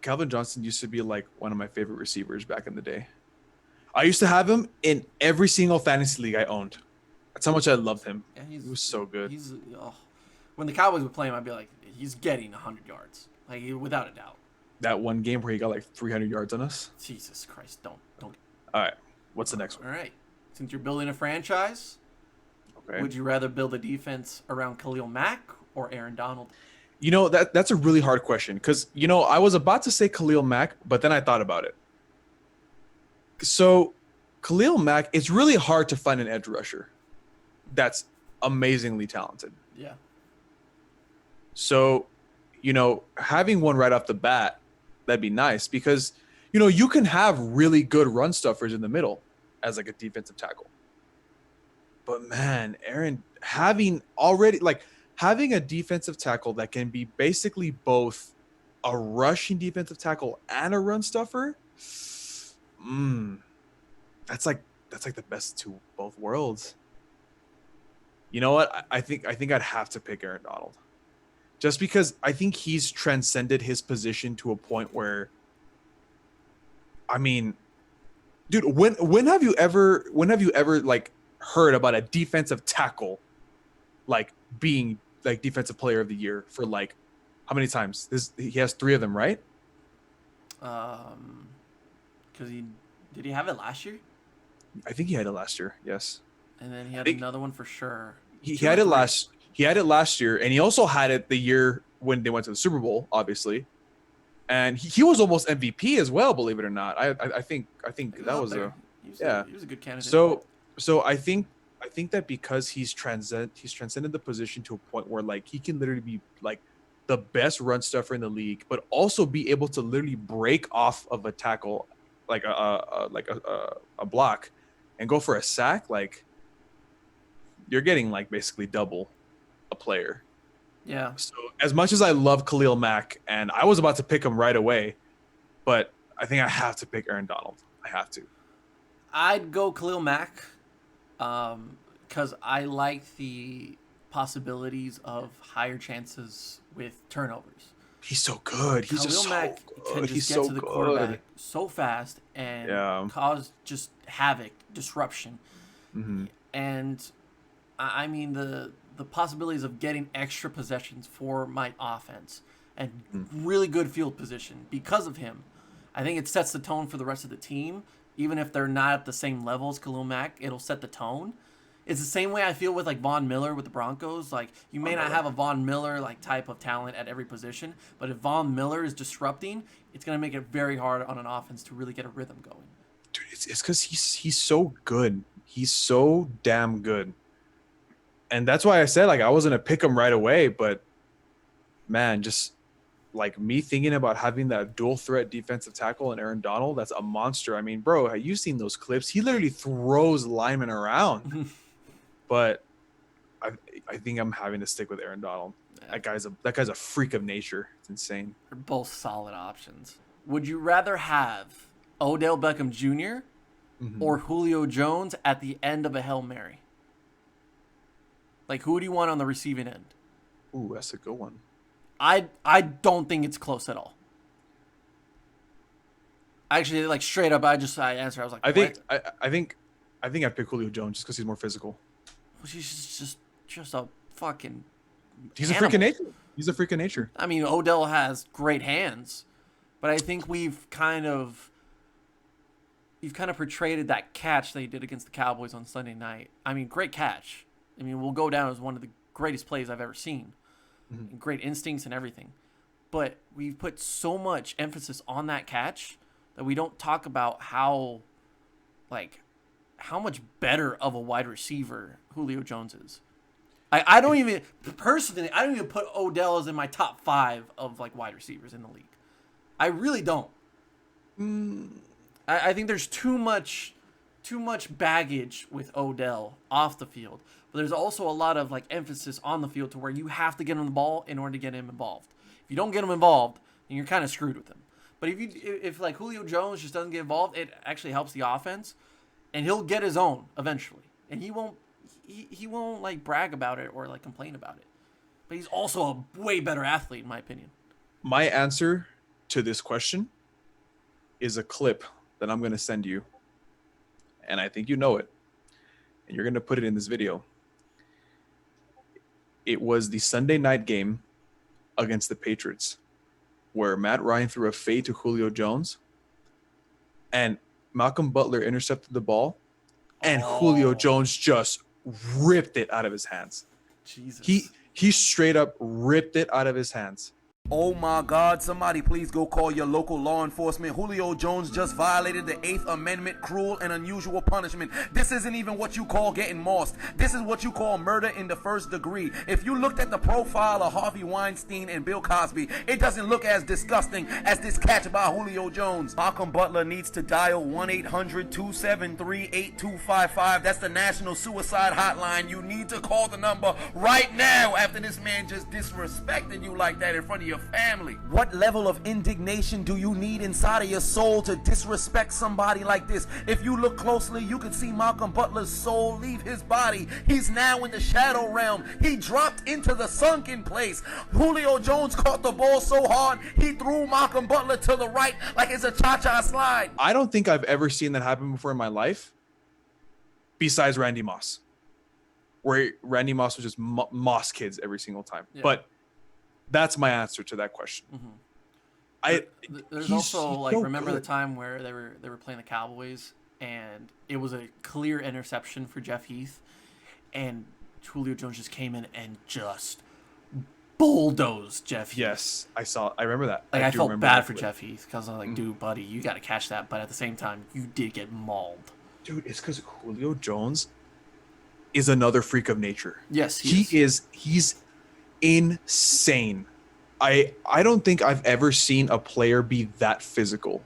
Calvin Johnson used to be like one of my favorite receivers back in the day. I used to have him in every single fantasy league I owned. That's how much I loved him. Yeah, he was so good. When the Cowboys would play him, I'd be like, he's getting 100 yards, like without a doubt. That one game where he got like 300 yards on us. Jesus Christ! Don't. All right, what's the next one? All right, since you're building a franchise, okay, would you rather build a defense around Khalil Mack or Aaron Donald? You know, that's a really hard question because, you know, I was about to say Khalil Mack, but then I thought about it. So Khalil Mack, it's really hard to find an edge rusher. that's amazingly talented. Yeah. So, having one right off the bat, that'd be nice because, you can have really good run stuffers in the middle as like a defensive tackle. But man, Aaron, having a defensive tackle that can be basically both a rushing defensive tackle and a run stuffer, that's like the best of both worlds. You know what? I think I'd have to pick Aaron Donald. Just because I think he's transcended his position to a point where, I mean, dude, when have you ever like heard about a defensive tackle like being like defensive player of the year for like how many times? He has 3 of them, right? Because did he have it last year? I think he had it last year. Yes. And then he had another one for sure. He had it last. He had it last year, and he also had it the year when they went to the Super Bowl, obviously. And he was almost MVP as well, believe it or not. I think that was he was a good candidate. So I think that because he's transcended the position to a point where like he can literally be like the best run stuffer in the league, but also be able to literally break off of a tackle, like a block, and go for a sack. Like you're getting like basically double a player. Yeah. So as much as I love Khalil Mack, and I was about to pick him right away, but I think I have to pick Aaron Donald. I have to. I'd go Khalil Mack, because I like the possibilities of higher chances with turnovers. He's so good. He's Khalil just Mack so can good. just He's get so to the good. quarterback so fast and cause just havoc, disruption. Mm-hmm. And I mean the possibilities of getting extra possessions for my offense and really good field position because of him. I think it sets the tone for the rest of the team. Even if they're not at the same level as Khalil Mack, it'll set the tone. It's the same way I feel with like Von Miller with the Broncos. Like you may not have a Von Miller like type of talent at every position, but if Von Miller is disrupting, it's gonna make it very hard on an offense to really get a rhythm going. Dude, it's because he's so good. He's so damn good. And that's why I said like I wasn't gonna pick him right away, but man, just like me thinking about having that dual threat defensive tackle and Aaron Donald, that's a monster. I mean, bro, have you seen those clips? He literally throws linemen around. But I think I'm having to stick with Aaron Donald. That guy's a freak of nature. It's insane. They're both solid options. Would you rather have Odell Beckham Jr. or Julio Jones at the end of a Hail Mary? Like, who do you want on the receiving end? Ooh, that's a good one. I don't think it's close at all. Actually, like straight up, I answered. I was like, I think I'd pick Julio Jones just because he's more physical. He's just a fucking. He's animal. a freak of nature. He's a freak of nature. I mean, Odell has great hands, but I think we've kind of portrayed that catch that he did against the Cowboys on Sunday night. I mean, great catch. I mean, we'll go down as one of the greatest plays I've ever seen. And great instincts and everything. But we've put so much emphasis on that catch that we don't talk about how much better of a wide receiver Julio Jones is. I don't even put Odell as in my top 5 of like wide receivers in the league. I really don't. I think there's too much baggage with Odell off the field. But there's also a lot of like emphasis on the field to where you have to get him the ball in order to get him involved. If you don't get him involved, then you're kind of screwed with him. But if like Julio Jones just doesn't get involved, it actually helps the offense, and he'll get his own eventually. And he won't like brag about it or like complain about it. But he's also a way better athlete in my opinion. My answer to this question is a clip that I'm going to send you, and I think you know it, and you're going to put it in this video. It was the Sunday night game against the Patriots where Matt Ryan threw a fade to Julio Jones and Malcolm Butler intercepted the ball and Julio Jones just ripped it out of his hands. Jesus. He straight up ripped it out of his hands. Oh my God, somebody please go call your local law enforcement. Julio Jones just violated the 8th Amendment, cruel and unusual punishment. This isn't even what you call getting mossed. This is what you call murder in the first degree. If you looked at the profile of Harvey Weinstein and Bill Cosby, it doesn't look as disgusting as this catch by Julio Jones. Malcolm Butler needs to dial 1-800-273-8255. That's the National Suicide Hotline. You need to call the number right now after this man just disrespected you like that in front of your family. What level of indignation do you need inside of your soul to disrespect somebody like this? If you look closely, you can see Malcolm Butler's soul leave his body. He's now in the shadow realm. He dropped into the sunken place. Julio Jones caught the ball so hard, he threw Malcolm Butler to the right like it's a cha-cha slide. I don't think I've ever seen that happen before in my life, besides Randy Moss, where Randy Moss was just Moss kids every single time. Yeah. But that's my answer to that question. There's He's also like so remember good. the time where they were playing the Cowboys and it was a clear interception for Jeff Heath, and Julio Jones just came in and just bulldozed Jeff Heath. Yes, I remember that. Like I do felt remember bad that for clip. Jeff Heath because I was like, dude, buddy, you got to catch that. But at the same time, you did get mauled. Dude, it's because Julio Jones is another freak of nature. Yes, He's insane. I don't think I've ever seen a player be that physical,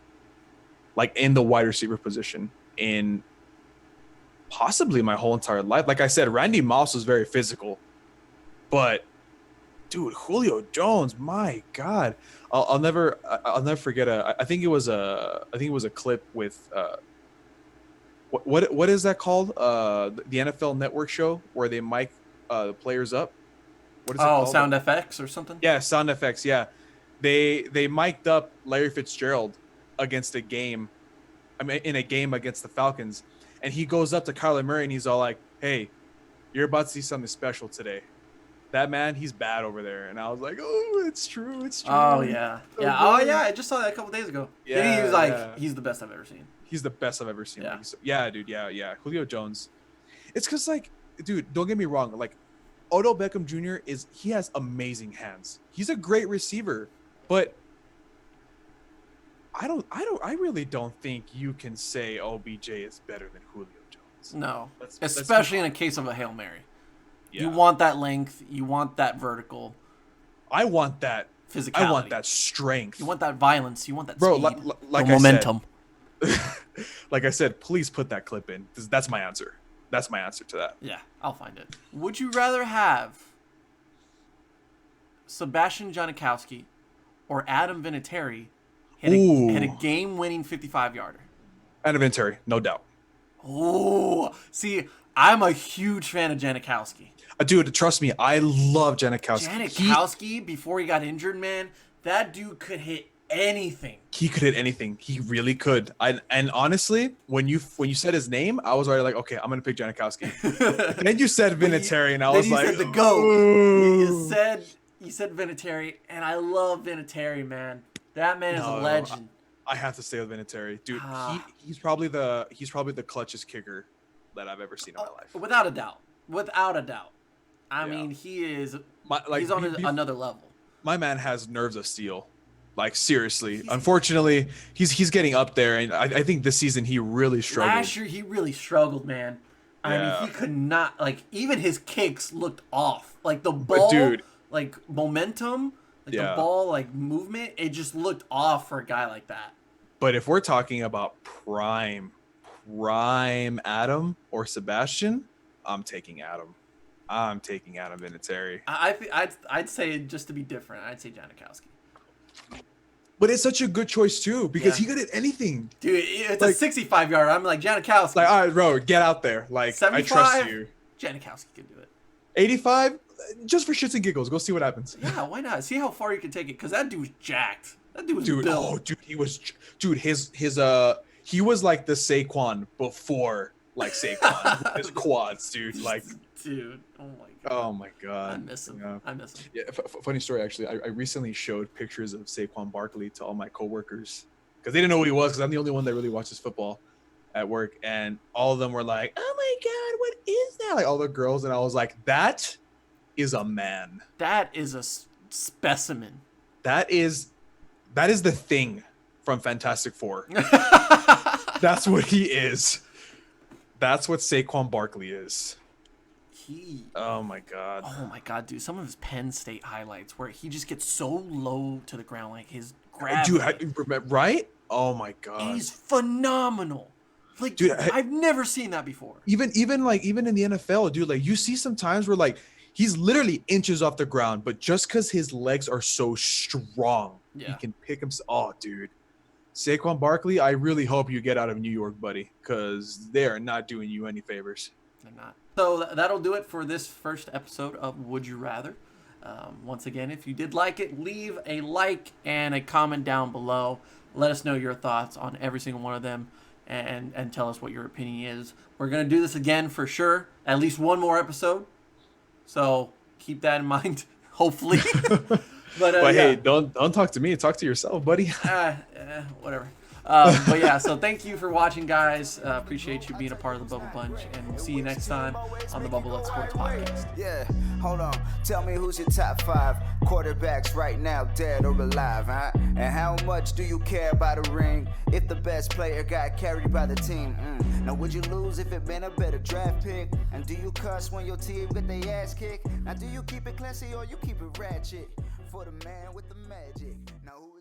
like in the wide receiver position, in possibly my whole entire life. Like I said, Randy Moss was very physical, but dude, Julio Jones, my God, I'll never forget. I think it was a clip with what is that called? The NFL Network show where they mic the players up. What is it called? Sound FX or something? Yeah, sound effects. Yeah, they mic'd up Larry Fitzgerald against a game. I mean, in a game against the Falcons, and he goes up to Kyler Murray and he's all like, "Hey, you're about to see something special today." That man, he's bad over there. And I was like, "Oh, it's true. It's true." Oh yeah, So yeah. Oh good. yeah. I just saw that a couple days ago. Yeah, He was like, yeah. he's the best I've ever seen. He's the best I've ever seen. Yeah. Yeah, dude. Yeah. Julio Jones. It's because, like, dude, don't get me wrong. Like, Odell Beckham Jr. he has amazing hands. He's a great receiver, but I really don't think you can say OBJ is better than Julio Jones. No, Let's especially be in a case of a Hail Mary. Yeah. You want that length. You want that vertical I want that. physicality. I want that strength. You want that violence. You want that Bro, speed. like the I said- momentum. Like I said, please put that clip in. That's my answer. That's my answer to that. Yeah, I'll find it. Would you rather have Sebastian Janikowski or Adam Vinatieri hit a game-winning 55-yarder? Adam Vinatieri, no doubt. Oh, see, I'm a huge fan of Janikowski. Dude, trust me, I love Janikowski. Janikowski, before he got injured, man, that dude could hit anything. He could hit anything. He really could. And honestly, when you said his name, I was already like, okay, I'm gonna pick Janikowski. Then you said Vinatieri, and I was like, said the GOAT. "Ooh." You said Vinatieri, and I love Vinatieri, man. That man is a No, legend. I have to stay with Vinatieri, dude. Ah. He's probably the clutchest kicker that I've ever seen in my life. Without a doubt. Without a doubt. I Yeah. mean, he is. Like, he's on be- another level. My man has nerves of steel. Like, seriously. Unfortunately, he's getting up there, and I think this season he really struggled. Last year, he really struggled, man. I Yeah. mean, he could not, like, even his kicks looked off. Like, the ball, dude. like, momentum, like, Yeah. the ball, like, movement, it just looked off for a guy like that. But if we're talking about prime Adam or Sebastian, I'm taking Adam. I'm taking Adam Vinatieri. I'd say, just to be different, I'd say Janikowski. But it's such a good choice, too, because Yeah. he could hit anything. Dude, it's Like- a 65-yarder. I'm like, Janikowski. Like, all right, bro, get out there. Like, I trust 75? you. Janikowski can do it. 85, just for shits and giggles. Go see what happens. Yeah, why not? See how far you can take it, because that dude's jacked. That dude was Dude, built. dude, he was, he was like the Saquon before, like, Saquon. His quads, dude. Like, Dude, oh my god. oh my God. I miss him. Yeah. I miss him. Yeah, funny story actually. I recently showed pictures of Saquon Barkley to all my coworkers because they didn't know who he was because I'm the only one that really watches football at work, and all of them were like, "Oh my God, what is that?" Like all the girls, and I was like, "That is a man." That is a specimen. That is the Thing from Fantastic Four. That's what he is. That's what Saquon Barkley is. Oh my god, dude! Some of his Penn State highlights where he just gets so low to the ground, like his gravity. Dude, right? Oh my god, he's phenomenal. Like, dude, I've never seen that before. Even in the NFL, dude, like you see some times where like he's literally inches off the ground, but just because his legs are so strong, he can pick himself. Oh, dude. Saquon Barkley, I really hope you get out of New York, buddy, because they are not doing you any favors. They're not. So that'll do it for this first episode of Would You Rather. Once again, if you did like it, leave a like and a comment down below. Let us know your thoughts on every single one of them and tell us what your opinion is. We're going to do this again for sure, at least one more episode. So keep that in mind, hopefully. But hey, don't talk to me. Talk to yourself, buddy. Whatever. But yeah, so thank you for watching, guys. Appreciate you being a part of the Bubble Bunch, and we'll see you next time on the Bubble Up Sports Podcast. Yeah, hold on. Tell me who's your top 5 quarterbacks right now, dead or alive, huh? And how much do you care about a ring if the best player got carried by the team? Now, would you lose if it been a better draft pick? And do you cuss when your team get their ass kicked? Now, do you keep it classy or you keep it ratchet? For the man with the magic. Now, who